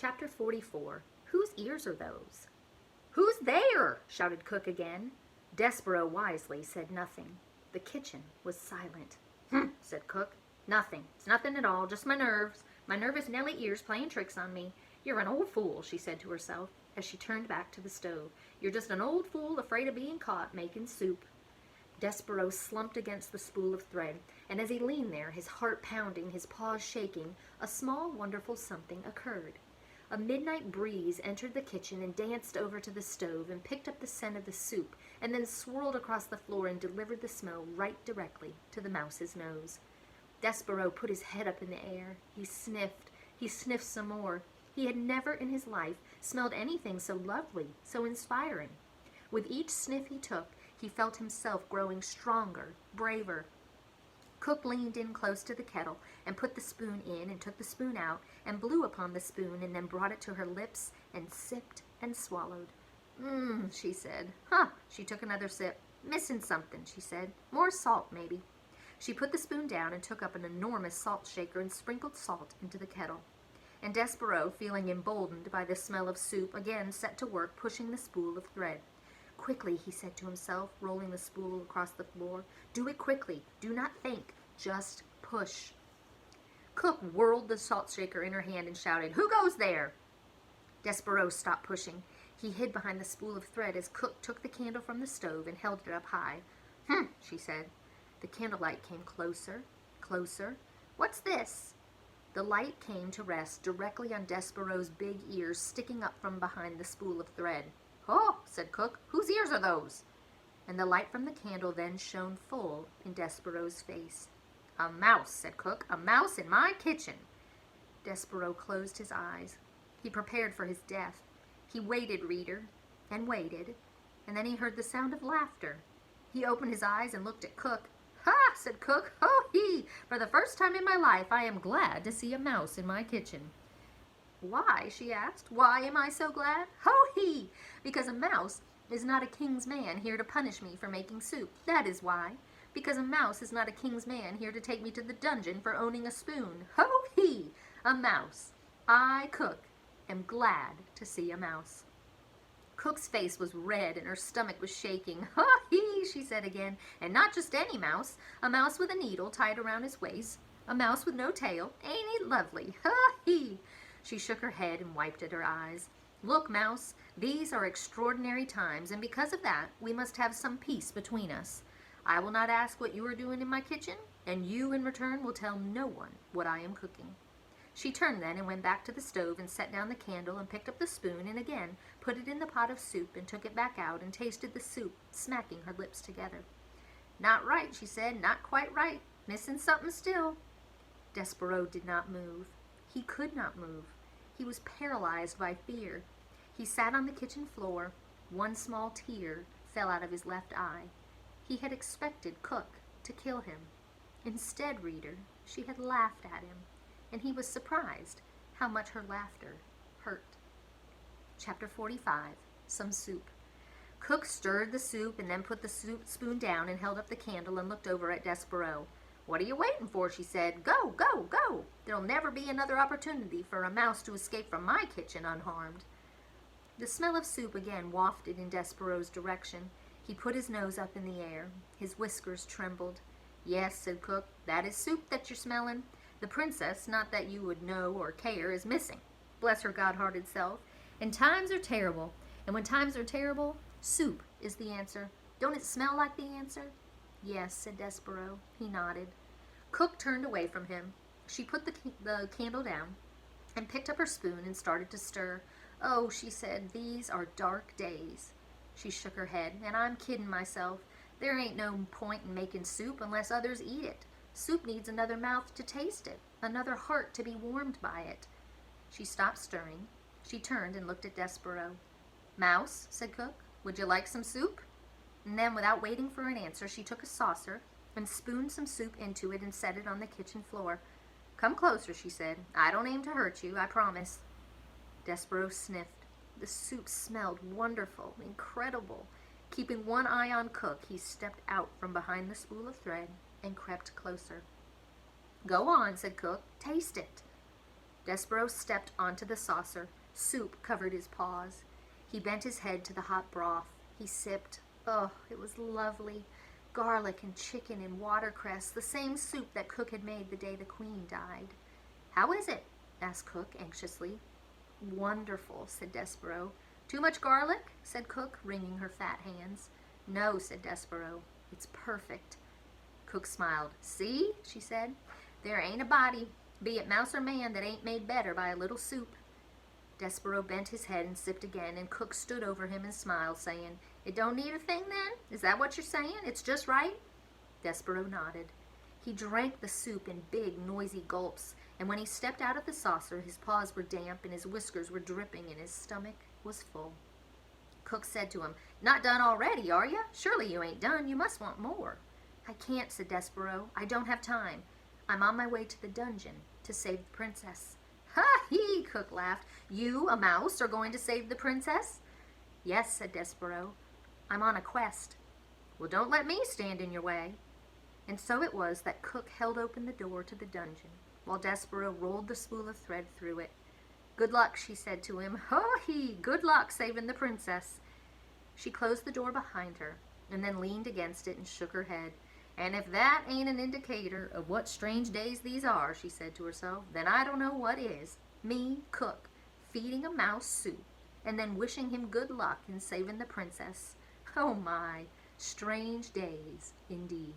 Chapter 44. Whose ears are those? "Who's there?" shouted Cook again. Despereaux wisely said nothing. The kitchen was silent. Said Cook. "Nothing. It's nothing at all, just my nerves. My nervous Nellie ears playing tricks on me. You're an old fool," she said to herself as she turned back to the stove. "You're just an old fool afraid of being caught making soup." Despereaux slumped against the spool of thread, and as he leaned there, his heart pounding, his paws shaking, a small, wonderful something occurred. A midnight breeze entered the kitchen and danced over to the stove and picked up the scent of the soup and then swirled across the floor and delivered the smell right directly to the mouse's nose. Despereaux put his head up in the air. He sniffed some more. He had never in his life smelled anything so lovely, so inspiring. With each sniff he took, he felt himself growing stronger, braver. Cook leaned in close to the kettle and put the spoon in and took the spoon out and blew upon the spoon and then brought it to her lips and sipped and swallowed. She said. She took another sip. "Missing something," she said. "More salt, maybe." She put the spoon down and took up an enormous salt shaker and sprinkled salt into the kettle. And Despereaux, feeling emboldened by the smell of soup, again set to work pushing the spool of thread. "Quickly," he said to himself, rolling the spool across the floor. "Do it quickly. Do not think. Just push." Cook whirled the salt shaker in her hand and shouted, "Who goes there?" Despereaux stopped pushing. He hid behind the spool of thread as Cook took the candle from the stove and held it up high. She said. The candlelight came closer, closer. "What's this?" The light came to rest directly on Despereaux's big ears sticking up from behind the spool of thread. "Oh," said Cook, "whose ears are those?" And the light from the candle then shone full in Despereaux's face. "A mouse," said Cook, "a mouse in my kitchen." Despereaux closed his eyes. He prepared for his death. He waited, reader, and waited, and then he heard the sound of laughter. He opened his eyes and looked at Cook. "Ha!" said Cook. "Ho-hee! For the first time in my life I am glad to see a mouse in my kitchen." "Why?" she asked. "Why am I so glad?" "Ho-hee! Because a mouse is not a king's man here to punish me for making soup. That is why. Because a mouse is not a king's man here to take me to the dungeon for owning a spoon. Ho-hee! A mouse. I, Cook, am glad to see a mouse." Cook's face was red and her stomach was shaking. "Ha-hee!" she said again. "And not just any mouse. A mouse with a needle tied around his waist. A mouse with no tail. Ain't it lovely? Ha-hee!" She shook her head and wiped at her eyes. "Look, Mouse, these are extraordinary times, and because of that, we must have some peace between us. I will not ask what you are doing in my kitchen, and you in return will tell no one what I am cooking." She turned then and went back to the stove and set down the candle and picked up the spoon and again put it in the pot of soup and took it back out and tasted the soup, smacking her lips together. "Not right," she said, "not quite right. Missing something still." Despereaux did not move. He could not move. He was paralyzed by fear. He sat on the kitchen floor. One small tear fell out of his left eye. He had expected Cook to kill him. Instead, reader, she had laughed at him, and he was surprised how much her laughter hurt. Chapter 45. Some soup. Cook stirred the soup and then put the soup spoon down and held up the candle and looked over at Despereaux. "What are you waiting for?" she said. "Go, go, go! There'll never be another opportunity for a mouse to escape from my kitchen unharmed." The smell of soup again wafted in Despereaux's direction. He put his nose up in the air. His whiskers trembled. "Yes," said Cook, "that is soup that you're smelling. The princess, not that you would know or care, is missing. Bless her God-hearted self. And times are terrible. And when times are terrible, soup is the answer. Don't it smell like the answer?" "Yes," said Despereaux. He nodded. Cook turned away from him. She put the candle down and picked up her spoon and started to stir. "Oh," she said, "these are dark days." She shook her head. "And I'm kidding myself. There ain't no point in making soup unless others eat it. Soup needs another mouth to taste it, another heart to be warmed by it." She stopped stirring. She turned and looked at Despereaux. "Mouse," said Cook, "would you like some soup?" And then, without waiting for an answer, she took a saucer and spooned some soup into it and set it on the kitchen floor. "Come closer," she said. "I don't aim to hurt you, I promise." Despereaux sniffed. The soup smelled wonderful, incredible. Keeping one eye on Cook, he stepped out from behind the spool of thread and crept closer. "Go on," said Cook. "Taste it." Despero stepped onto the saucer. Soup covered his paws. He bent his head to the hot broth. He sipped. Oh, it was lovely. Garlic and chicken and watercress, the same soup that Cook had made the day the Queen died. "How is it?" asked Cook anxiously. "Wonderful," said Despero. "Too much garlic?" said Cook, wringing her fat hands. "No," said Despero. "It's perfect." Cook smiled. "See," she said, "there ain't a body, be it mouse or man, that ain't made better by a little soup." Despero bent his head and sipped again, and Cook stood over him and smiled, saying, "It don't need a thing, then? Is that what you're saying? It's just right?" Despero nodded. He drank the soup in big, noisy gulps, and when he stepped out of the saucer, his paws were damp and his whiskers were dripping and his stomach was full. Cook said to him, "Not done already, are you? Surely you ain't done. You must want more." "I can't," said Despero. "I don't have time. I'm on my way to the dungeon to save the princess." "Ha hee!" Cook laughed. "You, a mouse, are going to save the princess?" "Yes," said Despero. "I'm on a quest." "Well, don't let me stand in your way." And so it was that Cook held open the door to the dungeon, while Despero rolled the spool of thread through it. "Good luck," she said to him. "Ho hee! Good luck saving the princess." She closed the door behind her, and then leaned against it and shook her head. "And if that ain't an indicator of what strange days these are," she said to herself, "then I don't know what is. Me, Cook, feeding a mouse soup, and then wishing him good luck in saving the princess. Oh my, strange days indeed."